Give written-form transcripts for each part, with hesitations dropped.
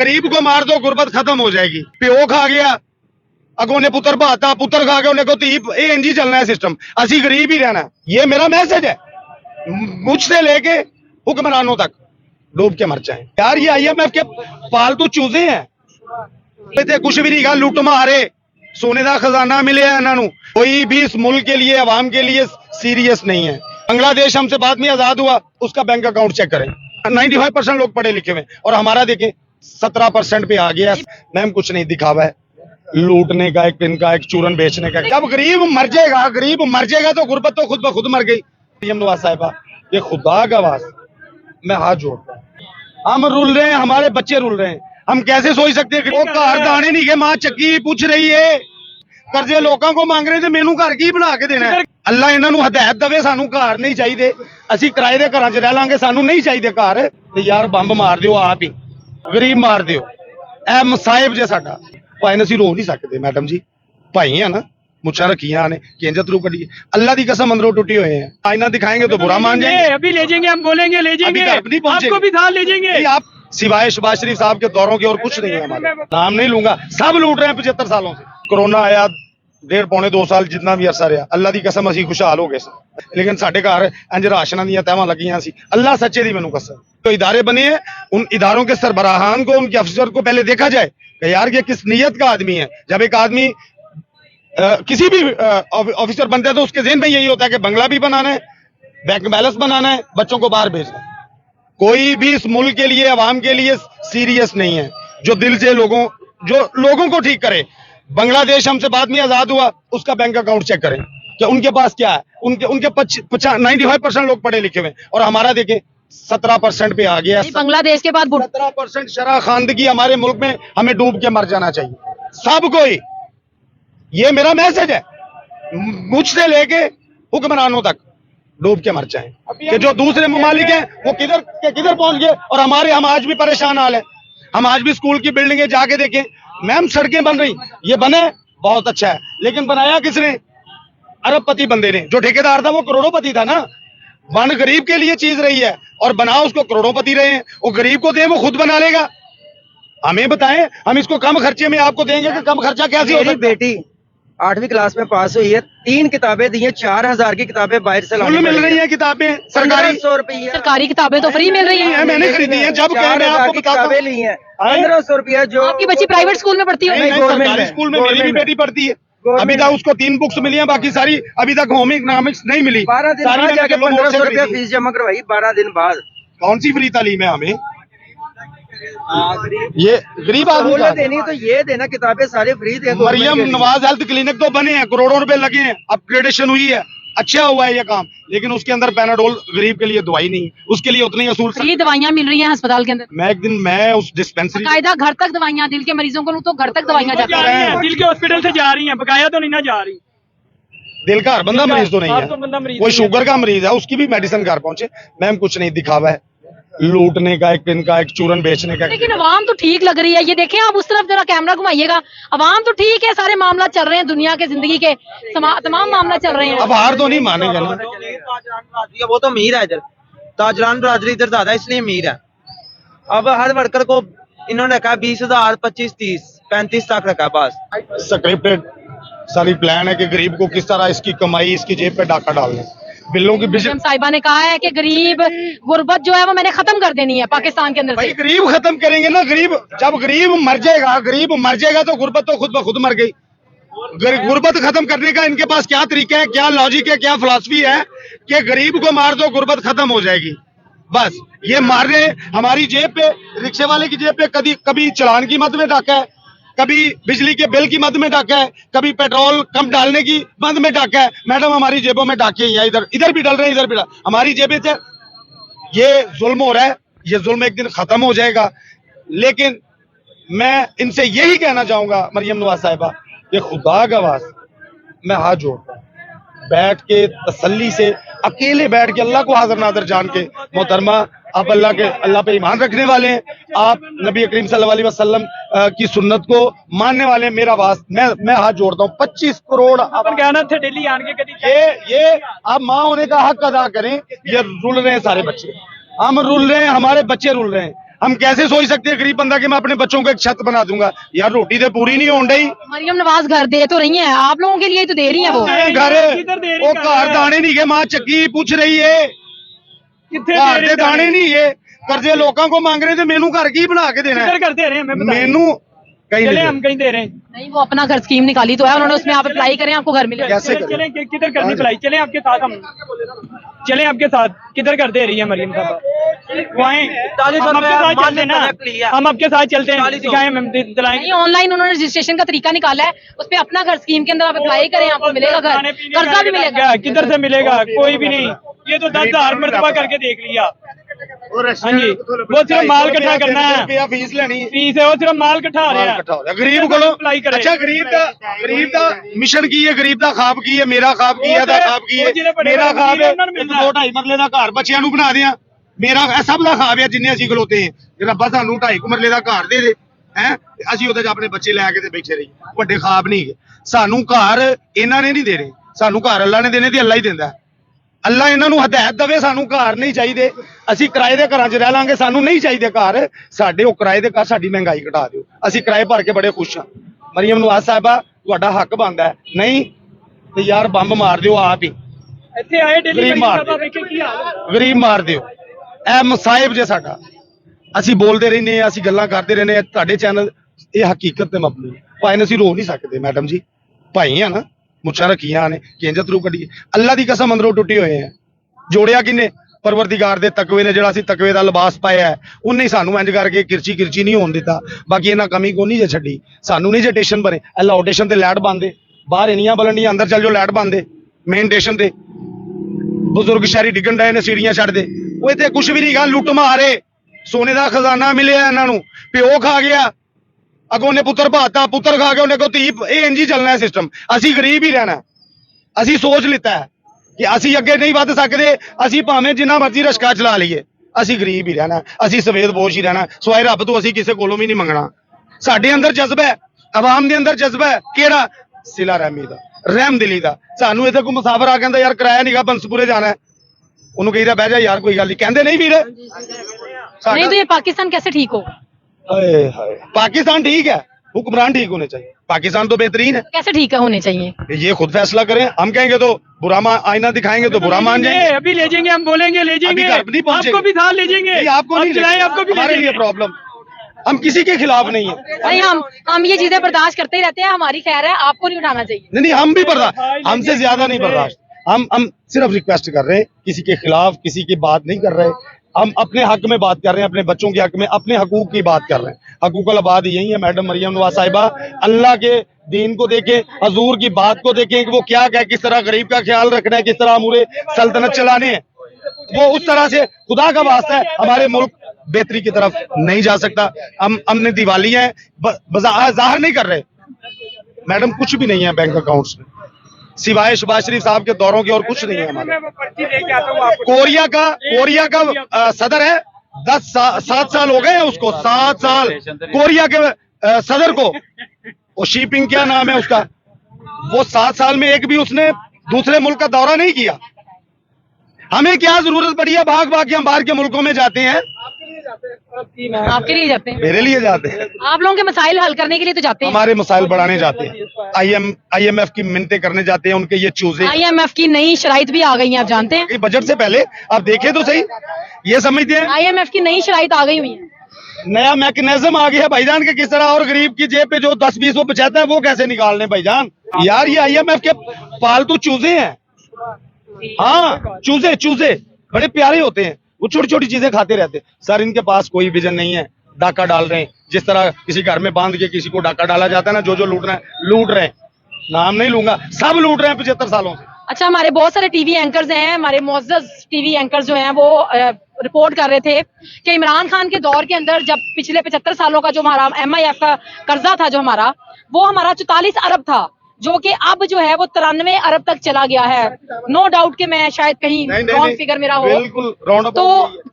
गरीब को मार दो गुरबत खत्म हो जाएगी। प्यो खा गया अगो ने पुत्र भाता, पुत्र खा गया उन्हें को धी, ये इंज ही चलना है सिस्टम। असी गरीब ही रहना। ये मेरा मैसेज है, मुझसे लेके हुक्मरानों तक डूब के मर जाए यार। ये IMF के पालतू चूजे हैं। कुछ भी नहीं, लुट मारे सोने का खजाना मिले इन्हों। कोई भी इस मुल्क के लिए, अवाम के लिए सीरियस नहीं है। बांग्लादेश हमसे बाद में आजाद हुआ, उसका बैंक अकाउंट चेक करें, 95% लोग पढ़े लिखे हुए, और हमारा देखें 17% पे आ गया। मैम कुछ नहीं दिखावा है, लूटने का, एक इनका एक चूरन बेचने का। जब गरीब मर जाएगा तो गुर्बत तो खुद ब खुद मर गई। मरियम नवाज साहिबा, ये खुदा का वास्ता मैं हाथ जोड़ता हूं। हम रुल रहे हैं, हमारे बच्चे रुल रहे हैं, हम कैसे सोच सकते हैं? वो घर दाने नहीं गए, मां चक्की पूछ रही है, कर्जे लोगों को मांग रहे थे, मैनू घर की बना के देना है? अल्लाह इन्हों हदायत दवे, सानू घर नहीं चाहिए, असी किराए के घर च रह लांगे, सानू नहीं चाहिए घर। ते यार बंब मार दियो, आप ही गरीब मार दियो। ए मसाइब जे साडा भाई ने, असी रो नहीं सकते मैडम जी, भाई है ना, मुछा रखिया ने केंजा थरू कढ़ी। अल्लाह की कसम अंदरों टूटे हुए हैं। आईना दिखाएंगे तो बुरा मान जाएंगे। अभी ले जाएंगे, हम बोलेंगे ले जाएंगे, आपको भी साथ ले जाएंगे। आप सिवाय शहबाज शरीफ साहब के दौरों के और कुछ नहीं है हमारे। नाम नहीं लूंगा, सब लूट रहे हैं 75 सालों से। कोरोना आया 1.5-2 साल जितना भी अरसा रहा, अल्लाह की कसम असी खुशहाल हो गए, लेकिन साडे घर इंज राशना दी तहवां लगियां सी। अल्लाह सच्चे दी मैनू कसम। तो इदारे बने हैं, उन इदारों के सरबराहान को, उनके अफसर को पहले देखा जाए कि यार ये किस नीयत का आदमी है। जब एक आदमी किसी भी ऑफिसर बनता है तो उसके ज़हन में यही होता है कि बंगला भी बनाना है, बैंक बैलेंस बनाना है, बच्चों को बाहर भेजना है। कोई भी इस मुल्क के लिए, अवाम के लिए सीरियस नहीं है, जो दिल से लोगों को ठीक करे। बांग्लादेश हमसे बाद में आजाद हुआ, उसका बैंक अकाउंट चेक करें कि उनके पास क्या है। उनके 95% लोग पढ़े लिखे हुए, और हमारा देखें 17% पे आ गया। बांग्लादेश के बाद 17% शराह खानदगी हमारे मुल्क में, हमें डूब के मर जाना चाहिए सबको ही। ये मेरा मैसेज है, मुझसे लेके हुक्मरानों तक डूब के मर जाएं। कि जो दूसरे ममालिक हैं वो किधर पहुंच गए, और हम आज भी परेशान हाल है। हम आज भी स्कूल की बिल्डिंगें जाके देखें, मैम सड़कें बन रही, ये बने बहुत अच्छा है, लेकिन बनाया किसने? अरबपति बंदे ने। जो ठेकेदार था वो करोड़ोंपति था ना। बन गरीब के लिए चीज रही है, और बनाओ उसको करोड़ोंपति रहे हैं। वो गरीब को दें, वो खुद बना लेगा। हमें बताएं, हम इसको कम खर्चे में आपको देंगे कि कम खर्चा कैसे हो सकता है? बेटी 8वीं क्लास में पास हुई है, 3 किताबें दी हैं, 4000 की किताबें बाहर से लानी मिल रही हैं। किताबें सरकारी 100 रुपये, सरकारी किताबें तो फ्री मिल रही हैं। मैंने खरीदी है, जब मैं आपको किताबें ली हैं 1500 रुपया। जो आपकी बच्ची प्राइवेट स्कूल में पढ़ती है? सरकारी स्कूल में मेरी भी बेटी पढ़ती है। अभी तक उसको 3 बुक्स मिली हैं, बाकी सारी अभी तक होम इकोनॉमिक्स नहीं मिली। 12 दिन बाद जाके 1500 रुपया फीस जमा करवाई, 12 दिन बाद। कौन सी फ्री तालीम है हमें? ये गरीब आदमी का देनी तो ये देना, किताबें सारी फ्री दे। मरियम नवाज हेल्थ क्लिनिक तो बने हैं, करोड़ों रुपए लगे हैं, अपग्रेडेशन हुई है, अच्छा हुआ है ये काम, लेकिन उसके अंदर पैनाडोल गरीब के लिए दवाई नहीं है, उसके लिए उतनी असूल फ्री दवाइयां मिल रही हैं अस्पताल के अंदर। मैं उस डिस्पेंसरी बकायदा घर तक दवाइयां, दिल के मरीजों को तो घर तक दवाइयां जाती हैं। दिल के हॉस्पिटल से जा रही हैं, बकाया तो नहीं ना जा रही। दिल का हर बंदा मरीज तो नहीं है, कोई शुगर का मरीज है उसकी भी मेडिसिन घर पहुंचे। मैम कुछ नहीं दिखावा है, लूटने का, एक इनका एक चूरन बेचने का। लेकिन अवाम तो ठीक लग रही है। ये देखें आप, उस तरफ जरा कैमरा घुमाइएगा, अवाम तो ठीक है, सारे मामला चल रहे हैं, दुनिया के जिंदगी के तमाम मामला चल रहे हैं। अब हार तो नहीं मानेगा ना। वो तो अमीर है, इधर ताजरान बरादरी इधर ज्यादा, इसलिए अमीर है। अब हर वर्कर को इन्होंने कहा 20,000, 25, 30, 35 तक रखा बस। स्क्रिप्टेड सारी प्लान है कि गरीब को किस तरह इसकी कमाई, इसकी जेब पे डाका डालना। बिल्लों की मरियम साहिबा ने कहा है कि गरीब गुर्बत जो है वो मैंने खत्म कर देनी है पाकिस्तान के अंदर से। गरीब खत्म करेंगे ना। जब गरीब मर जाएगा तो गुर्बत तो खुद ब खुद मर गई। गुर्बत खत्म करने का इनके पास क्या तरीका है, क्या लॉजिक है, क्या फिलॉसफी है कि गरीब को मार दो गुर्बत खत्म हो जाएगी। बस ये मार रहे हैं। हमारी जेब पे, रिक्शे वाले की जेब पे कभी चालान की मद में डाका है, कभी बिजली के बिल की मद में डाका है, कभी पेट्रोल कम डालने की मद में डाका है। मैडम हमारी जेबों में डाके ही है, इधर भी डल रहे हैं, इधर भी डाल हमारी जेबें से। ये जुल्म हो रहा है, ये जुल्म एक दिन खत्म हो जाएगा। लेकिन मैं इनसे यही कहना चाहूंगा, मरियम नवाज साहिबा, ये खुदा का वास्ता मैं हाथ जोड़ता हूं, बैठ के तसल्ली से, अकेले बैठ के, अल्लाह को हाजिर नाज़र जान के, मोहतरमा आप अल्लाह पे ईमान रखने वाले हैं, आप नबी करीम सल्लल्लाहु अलैहि वसल्लम की सुन्नत को मानने वाले हैं। मेरा वास्ता मैं हाथ जोड़ता हूँ। 25 करोड़ थे दिल्ली आन के ये आप माँ होने का हक अदा करें। ये रुल रहे हैं सारे बच्चे, हम रुल रहे हैं, हमारे बच्चे रुल रहे हैं। हम कैसे सोच सकते हैं गरीब बंदा कि मैं अपने बच्चों को एक छत बना दूंगा? यार रोटी तो पूरी नहीं होने रही। मरियम नवाज घर दे तो रही है, आप लोगों के लिए तो दे रही है वो। घर वो घर दाने नहीं गए, मां चक्की पूछ रही है घर दे दाने नहीं है, कर्जे लोगों को मांग रहे थे, मेनू घर की बना के देना है? कर दे रहे हैं, मैं मेनू कहीं चले नहीं हम कहीं दे रहे हैं। नहीं, वो अपना घर स्कीम निकाली तो है उन्होंने, उसमें आप अप्लाई करें, आपको घर मिलेगा। कैसे करें? चले किधर करनी भलाई, चले आपके साथ, हम चले आपके साथ, किधर कर दे रही है मरियम साहब? वहीं हम आपके साथ चलते हैं ना, हम आपके साथ चलते हैं, दिखाएं, हम दिलाएं। नहीं, ऑनलाइन उन्होंने रजिस्ट्रेशन का तरीका निकाला है, उस पे अपना घर स्कीम के अंदर आप अप्लाई करें, आपको मिलेगा घर, कर्जा भी मिलेगा। किधर से मिलेगा? कोई भी नहीं, ये तो 10,000 मरतबा करके देख लिया। हाँ जी, वो सिर्फ माल इकट्ठा करना है, फीस लेनी फीस है, वो सिर्फ माल इकट्ठा आ रहा है। गरीब को अप्लाई करे। अच्छा, गरीब दा मिशन की है, गरीब दा खाब की है, मेरा खाब की है, खाब की है, मेरा खाब है 2-2.5 मरले ਦਾ ਘਰ ਬੱਚਿਆਂ ਨੂੰ ਬਣਾ ਦਿਆਂ, ਮੇਰਾ ਇਹ ਸਭ ਦਾ ਖਾਬ ਹੈ ਜਿੰਨੇ ਅਸੀਂ ਖਲੋਤੇ ਹਾਂ ਕਿ ਰੱਬਾ ਸਾਨੂੰ 2.5 ਮਰਲੇ ਦਾ ਘਰ ਦੇ ਦੇ ਹੈ, ਅਸੀਂ ਉਹਦੇ 'ਚ ਆਪਣੇ ਬੱਚੇ ਲੈ ਕੇ ਤੇ ਬੈਠੇ ਰਹੀਏ। ਵੱਡੇ ਖਾਬ ਨਹੀਂ ਹੈਗੇ ਸਾਨੂੰ, ਘਰ ਇਹਨਾਂ ਨੇ ਨਹੀਂ ਦੇ ਰਹੇ ਸਾਨੂੰ, ਘਰ ਅੱਲਾ ਨੇ ਦੇਣੇ ਤੇ ਅੱਲਾ ਹੀ ਦਿੰਦਾ ਹੈ। ਅੱਲਾ ਇਹਨਾਂ ਨੂੰ ਹਦਾਇਤ ਦੇਵੇ, ਸਾਨੂੰ ਘਰ ਨਹੀਂ ਚਾਹੀਦੇ, ਅਸੀਂ ਕਿਰਾਏ ਦੇ ਘਰਾਂ 'ਚ ਰਹਿ ਲਾਂਗੇ, ਸਾਨੂੰ ਨਹੀਂ ਚਾਹੀਦੇ ਘਰ ਸਾਡੇ, ਉਹ ਕਿਰਾਏ ਦੇ ਘਰ ਸਾਡੀ ਮਹਿੰਗਾਈ ਘਟਾ ਦਿਓ, ਅਸੀਂ ਕਿਰਾਏ ਭਰ ਕੇ ਬੜੇ ਖੁਸ਼ ਹਾਂ। ਮਰੀਮ ਨਵਾਜ਼ ਸਾਹਿਬਾ ਤੁਹਾਡਾ ਹੱਕ ਬਣਦਾ ਹੈ, ਨਹੀਂ ਤੇ ਯਾਰ ਬੰਬ ਮਾਰ ਦਿਓ ਆਪ ਹੀ, ਇੱਥੇ ਆਏ ਡੇਲੀ ਗਰੀਬ ਮਾਰ ਦਿਓ, ਵੇਖੇ ਕੀ ਹਾਲ ਗਰੀਬ ਮਾਰ ਦਿਓ। ਇਹ ਮਸਾਇਬ ਜੇ ਸਾਡਾ, ਅਸੀਂ ਬੋਲਦੇ ਰਹਿੰਦੇ ਹਾਂ, ਅਸੀਂ ਗੱਲਾਂ ਕਰਦੇ ਰਹਿੰਦੇ ਹਾਂ, ਤੁਹਾਡੇ ਚੈਨਲ ਇਹ ਹਕੀਕਤ ਤੇ ਮਬਨੀ ਭਾਈ ਨੇ ਅਸੀਂ ਰੋ ਨਹੀਂ ਸਕਦੇ ਮੈਡਮ ਜੀ, ਭਾਈ ਆ ਨਾ, ਮੁੱਛਾਂ ਰੱਖੀਆਂ ਨੇ ਕਿੰਜ ਥਰੂ ਕੱਢੀਏ, ਅੱਲਾ ਦੀ ਕਸਮ ਅੰਦਰੋਂ ਟੁੱਟੇ ਹੋਏ ਆ। ਜੋੜਿਆ ਕਿਨੇ? ਪਰਵਰਦੀਗਾਰ ਦੇ ਤਕਵੇ ਨੇ, ਜਿਹੜਾ ਅਸੀਂ ਤਕਵੇ ਦਾ ਲਿਬਾਸ ਪਾਇਆ ਹੈ, ਉਹਨੇ ਹੀ ਸਾਨੂੰ ਇੰਜ ਕਰਕੇ ਕਿਰਚੀ ਨਹੀਂ ਹੋਣ ਦਿੱਤਾ। ਬਾਕੀ ਇਹਨਾਂ ਕਮੀ ਕੋ ਨਹੀਂ ਜੇ ਛੱਡੀ, ਸਾਨੂੰ ਨਹੀਂ ਜੇ ਸਟੇਸ਼ਨ ਬਣੇ, ਅੱਲਾ ਸਟੇਸ਼ਨ ਤੇ ਲਾਈਟ ਬੰਦੇ, ਬਾਹਰ ਇੰਨੀਆਂ ਬਲੰਡੀਆਂ, ਅੰਦਰ ਚੱਲ ਜੋ ਲਾਈਟ ਬੰਦੇ ਮੇਨ ਸਟੇਸ਼ਨ ਤੇ, ਬਜ਼ੁਰਗ ਸ਼ਹਿਰੀ ਡਿੱਗਣ ਡਏ ਨੇ ਸੀੜੀਆਂ ਛੱਡ ਦੇ, ਉਹ ਇੱਥੇ ਕੁਝ ਵੀ ਨਹੀਂ ਗਾ, ਲੁੱਟ ਮਾਰੇ, ਸੋਨੇ ਦਾ ਖਜ਼ਾਨਾ ਮਿਲਿਆ ਇਹਨਾਂ ਨੂੰ, ਪਿਓ ਖਾ ਗਿਆ, ਅੱਗੋਂ ਨੇ ਪੁੱਤਰ ਭਾਤਾ, ਪੁੱਤਰ ਖਾ ਕੇ ਉਹਨੇ ਕੋ ਧੀ, ਇਹ ਇੰਜ ਹੀ ਚੱਲਣਾ ਹੈ ਸਿਸਟਮ। ਅਸੀਂ ਗਰੀਬ ਹੀ ਰਹਿਣਾ, ਅਸੀਂ ਸੋਚ ਲਿੱਤਾ ਹੈ ਕਿ ਅਸੀਂ ਅੱਗੇ ਨਹੀਂ ਵੱਧ ਸਕਦੇ, ਅਸੀਂ ਭਾਵੇਂ ਜਿੰਨਾ ਮਰਜ਼ੀ ਰਸ਼ਕਾ ਚਲਾ ਲਈਏ, ਅਸੀਂ ਗਰੀਬ ਹੀ ਰਹਿਣਾ, ਅਸੀਂ ਸਵੇਦ ਬੋਝ ਹੀ ਰਹਿਣਾ, ਸਵਾਏ ਰੱਬ ਤੋਂ ਅਸੀਂ ਕਿਸੇ ਕੋਲੋਂ ਵੀ ਨਹੀਂ ਮੰਗਣਾ। ਸਾਡੇ ਅੰਦਰ ਜਜ਼ਬਾ ਹੈ, ਆਵਾਮ ਦੇ ਅੰਦਰ ਜਜ਼ਬਾ ਹੈ, ਕਿਹੜਾ? ਸਿਲਾ ਰਹਿਮੀ ਦਾ, ਰਹਿਮ ਦਿਲੀ ਦਾ। ਸਾਨੂੰ ਇੱਥੇ ਕੋਈ ਮੁਸਾਫਰ ਆ ਕਹਿੰਦਾ ਯਾਰ ਕਿਰਾਇਆ ਨਹੀਂਗਾ ਬੰਸਪੁਰੇ ਜਾਣਾ ਹੈ, ਉਹਨੂੰ ਕਹੀਦਾ ਬਹਿ ਜਾ ਯਾਰ ਕੋਈ ਗੱਲ ਨਹੀਂ, ਕਹਿੰਦੇ ਨਹੀਂ ਵੀਰ। नहीं तो ये पाकिस्तान कैसे ठीक होगा? पाकिस्तान ठीक है, हुक्मरान ठीक होने चाहिए, पाकिस्तान तो बेहतरीन है, कैसे ठीक है होने चाहिए? ये खुद फैसला करें, हम कहेंगे तो बुरा आईना दिखाएंगे तो बुरा मान जाएंगे। अभी ले जाएंगे, हम बोलेंगे ले जाएंगे, अभी घर नहीं पहुंचेंगे। आपको भी साथ ले जाएंगे, नहीं, आपको नहीं चलाएं, आपको भी ले हमारे लिए जाएंगे। प्रॉब्लम, हम किसी के खिलाफ नहीं है। नहीं, हम ये चीजें बर्दाश्त करते ही रहते हैं, हमारी खैर है, आपको नहीं उठाना चाहिए। नहीं, हम भी बर्दाश्त, हमसे ज्यादा नहीं बर्दाश्त, हम सिर्फ रिक्वेस्ट कर रहे हैं, किसी के खिलाफ किसी की बात नहीं कर रहे, हम अपने हक में बात कर रहे हैं, अपने बच्चों के हक में, अपने हकूक की बात कर रहे हैं। हकूक आबाद यही है मैडम मरियम नवाज साहिबा, अल्लाह के दीन को देखें, हजूर की बात को देखें कि वो क्या क्या किस तरह गरीब का ख्याल रखना है, किस तरह अमूरे सल्तनत चलाने हैं, वो उस तरह से खुदा का वास्ता है हमारे मुल्क बेहतरी की तरफ नहीं जा सकता। हमने दिवाली है जाहिर नहीं कर रहे मैडम, कुछ भी नहीं है बैंक अकाउंट्स में सिवाय शहबाज शरीफ साहब के दौरों के, और कुछ नहीं है हमारे। कोरिया का सदर है, 7 साल हो गए हैं उसको, 7 साल कोरिया के सदर को, वो शिपिंग क्या नाम है उसका, वो 7 साल में एक भी उसने दूसरे मुल्क का दौरा नहीं किया। हमें क्या जरूरत पड़ी है भाग भाग के हम बाहर के मुल्कों में जाते हैं? आपके लिए जाते हैं, मेरे लिए जाते हैं, आप लोगों के मसाइल हल करने के लिए तो जाते हैं। हमारे मसाइल बढ़ाने जाते हैं, IMF की मिन्नतें करने जाते हैं, उनके ये चूजे। IMF की नई शराइत भी आ गई है, आप जानते हैं? बजट से पहले आप देखें तो सही, ये समझते हैं IMF की नई शराइत आ गई हुई है, नया मैकेनिज्म आ गया भाईजान के, किस तरह और गरीब की जेब पे जो 10-20 वो बचाता है वो कैसे निकालने भाईजान। यार ये IMF के पालतू चूजे हैं, हाँ चूजे बड़े प्यारे होते हैं, वो छोटी छोटी चीजें खाते रहते हैं। सर इनके पास कोई विजन नहीं है, डाका डाल रहे हैं, जिस तरह किसी घर में बांध के किसी को डाका डाला जाता है ना, जो लूट रहे हैं लूट रहे हैं, नाम नहीं लूंगा, सब लूट रहे हैं 75 सालों से। अच्छा, हमारे बहुत सारे टीवी एंकर्स हैं, हमारे मुअज़्ज़ज़ टीवी एंकर्स जो हैं वो रिपोर्ट कर रहे थे कि इमरान खान के दौर के अंदर जब पिछले 75 सालों का जो हमारा MIF का कर्जा था, जो हमारा 44 अरब था, जो कि अब जो है वो 93 अरब तक चला गया है। नो डाउट कि मैं शायद कहीं रॉन्ग फिगर मेरा हो, बिल्कुल राउंड अप। तो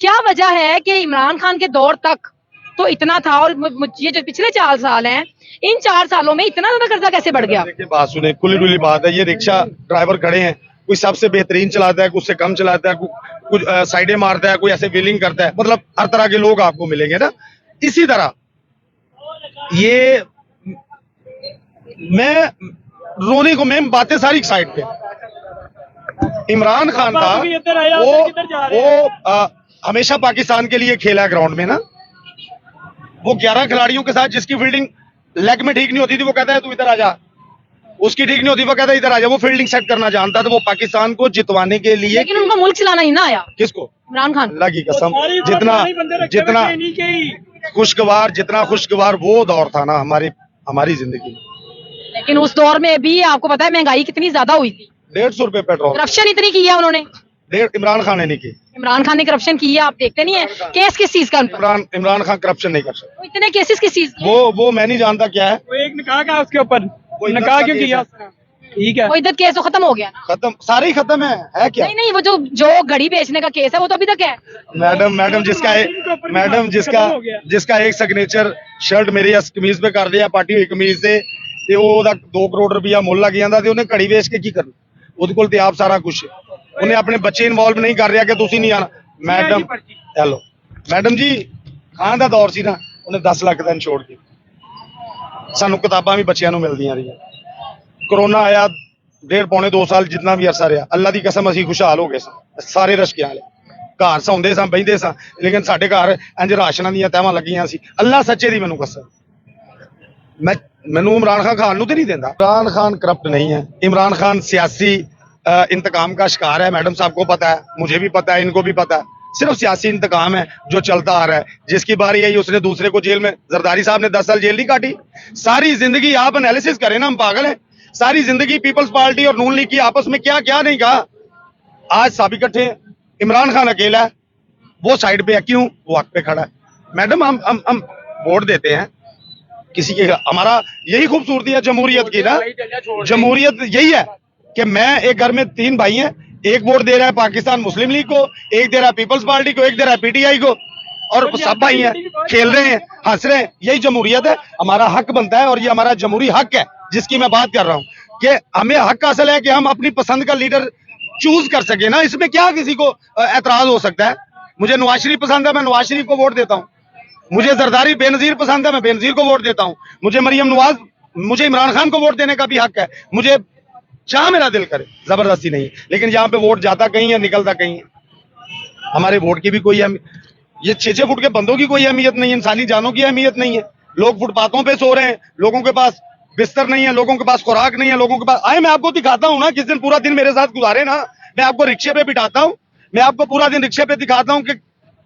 क्या वजह है कि इमरान खान के दौर तक तो इतना था, और ये जो पिछले 4 साल हैं, इन 4 सालों में इतना ज्यादा कर्जा कैसे बढ़ गया? देखिए बात सुने, खुली डुली बात है, ये रिक्शा ड्राइवर खड़े हैं, कोई सबसे बेहतरीन चलाता है, कुछ से कम चलाता है, कुछ साइडें मारता है, कोई ऐसे व्हीलिंग करता है, मतलब हर तरह के लोग आपको मिलेंगे ना। इसी तरह ये मैं रोने को, मैं बातें सारी साइड पे। इमरान खान था बाबू भी इधर आया, वो किधर जा रहे हैं? हमेशा पाकिस्तान के लिए खेला ग्राउंड में ना। वो 11 खिलाड़ियों के साथ जिसकी फील्डिंग लेग में ठीक नहीं होती थी वो कहता है तू इधर आ जा, उसकी ठीक नहीं होती वो कहता है इधर आ जा। वो फील्डिंग सेट करना जानता था, वो पाकिस्तान को जितवाने के लिए। लेकिन उनको मुल्क चलाना ही ना आया, किसको? इमरान खान। अल्लाह की कसम, सारी जितना सारी बंदे रखे जितना हुए थे इन्हीं के ही। जितना खुशगवार वो दौर था ना हमारी जिंदगी में। लेकिन उस दौर में भी आपको पता है महंगाई कितनी ज्यादा हुई थी, 150 रुपए पेट्रोल। करप्शन इतनी की है उन्होंने। इमरान खान ने नहीं की। इमरान खान ने करप्शन की है, आप देखते नहीं है? केस किस चीज का उन पर? इमरान खान करप्शन नहीं कर सकता। तो इतने केसेस किस चीज के? वो मैं नहीं जानता क्या है। वो एक निकाह का उसके ऊपर वो इधर निकाह का क्यों केस किया है। उसने? ठीक है, वो इधर केस तो खत्म हो गया ना। खत्म, सारे ही खत्म है क्या? नहीं नहीं, वो जो घड़ी बेचने का केस है वो तो अभी तक है। मैडम जिसका एक सिग्नेचर शर्ट मेरी कमीज पे कर दिया पार्टी हुई कमीज से ਤੇ ਉਹਦਾ 2 ਕਰੋੜ ਰੁਪਇਆ ਮੁੱਲ ਲੱਗ ਜਾਂਦਾ ਤੇ ਉਹਨੇ ਘੜੀ ਵੇਚ ਕੇ ਕੀ ਕਰਨਾ? ਉਹਦੇ ਕੋਲ ਤੇ ਆਪ ਸਾਰਾ ਕੁਝ ਹੈ। ਉਹਨੇ ਆਪਣੇ ਬੱਚੇ ਇਨਵੋਲਵ ਨਹੀਂ ਕਰ ਰਿਹਾ ਕਿ ਤੁਸੀਂ ਨਹੀਂ ਆਣਾ। ਹੈਲੋ ਮੈਡਮ ਜੀ, ਖਾਨ ਦਾ ਦੌਰ ਸੀ ਨਾ, ਉਹਨੇ 10 ਲੱਖ ਦਾ ਛੋੜ ਕੇ ਸਾਨੂੰ ਕਿਤਾਬਾਂ ਵੀ ਬੱਚਿਆਂ ਨੂੰ ਮਿਲਦੀਆਂ ਰਹੀਆਂ। कोरोना आया 1.5 पौने 2 साल जितना भी अरसा रहा, अल्लाह की कसम ਅਸੀਂ खुशहाल हो गए ਸਾਂ ਸਾਰੇ ਰਸ਼ਕਿਆਂ ਵਾਲੇ। ਘਰ ਸੌਂਦੇ ਸਾਂ, ਬੈਠਦੇ ਸਾਂ, ਲੇਕਿਨ ਸਾਡੇ ਘਰ ਇੰਜ ਰਾਸ਼ਨਾਂ ਦੀਆਂ ਤਹਿਵਾਂ ਲੱਗੀਆਂ ਸੀ। ਅੱਲਾਹ ਸੱਚੇ ਦੀ ਮੈਨੂੰ ਕਸਮ, ਮੈਨੂੰ इमरान खान ਨੂੰ ਤੇ नहीं देता। इमरान खान करप्ट नहीं है। इमरान खान सियासी इंतकाम का शिकार है। मैडम साहब को पता है, मुझे भी पता है, इनको भी पता है। सिर्फ सियासी इंतकाम है जो चलता आ रहा है। जिसकी बारी आई उसने दूसरे को जेल में, जरदारी साहब ने 10 साल जेल नहीं काटी। सारी जिंदगी आप एनालिसिस करें ना, हम पागल हैं। सारी जिंदगी पीपल्स पार्टी और नून लीग की आपस में क्या क्या नहीं कहा। आज सब इकट्ठे हैं, इमरान खान अकेला है, वो साइड पे है। क्यों? वो हक पे खड़ा है। मैडम हम वोट देते हैं किसी के, हमारा यही खूबसूरती है जमहूरियत की ना। जमहूरियत यही है कि मैं एक घर में 3 भाई हैं, एक वोट दे रहा है पाकिस्तान मुस्लिम लीग को, एक दे रहा है पीपल्स पार्टी को, एक दे रहा है पीटीआई को, और सब भाई हैं, खेल रहे हैं, हंस रहे हैं। यही जमहूरियत है। हमारा हक बनता है और ये हमारा जमहूरी हक है जिसकी मैं बात कर रहा हूँ कि हमें हक हासिल है कि हम अपनी पसंद का लीडर चूज कर सके ना। इसमें क्या किसी को एतराज हो सकता है? मुझे नवाज शरीफ पसंद है, मैं नवाज शरीफ को वोट देता हूँ। मुझे जरदारी बेनजीर पसंद है, मैं बेनजीर को वोट देता हूँ। मुझे मरियम नवाज, मुझे इमरान खान को वोट देने का भी हक है। मुझे जहां मेरा दिल करे, जबरदस्ती नहीं। लेकिन यहाँ पे वोट जाता कहीं है, निकलता कहीं है। हमारे वोट की भी कोई ये 6-6 फुट के बंदों की कोई अहमियत नहीं है, इंसानी जानों की अहमियत नहीं है। लोग फुटपाथों पे सो रहे हैं, लोगों के पास बिस्तर नहीं है, लोगों के पास खुराक नहीं है, लोगों के पास आए। मैं आपको दिखाता हूँ ना, किस दिन पूरा दिन मेरे साथ गुजारे ना, मैं आपको रिक्शे पे बिठाता हूँ, मैं आपको पूरा दिन रिक्शे पे दिखाता हूँ कि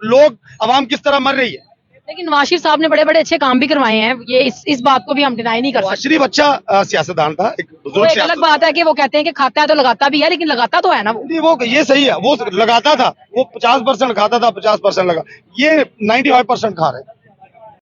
लोग, आवाम किस तरह मर रही है। लेकिन नवाज शरीफ साहब ने बड़े बड़े अच्छे काम भी करवाए हैं, ये इस बात को भी हम डिनाई नहीं कर नवाज सकते। शरीफ अच्छा सियासतदान था, एक वो बुजुर्ग एक अलग बात है कि वो कहते हैं कि खाता है तो लगाता भी है, लेकिन लगाता तो है ना वो। नहीं, वो ये सही है, वो लगाता था, वो 50% खाता था, 50% लगा, ये 95% खा रहे हैं।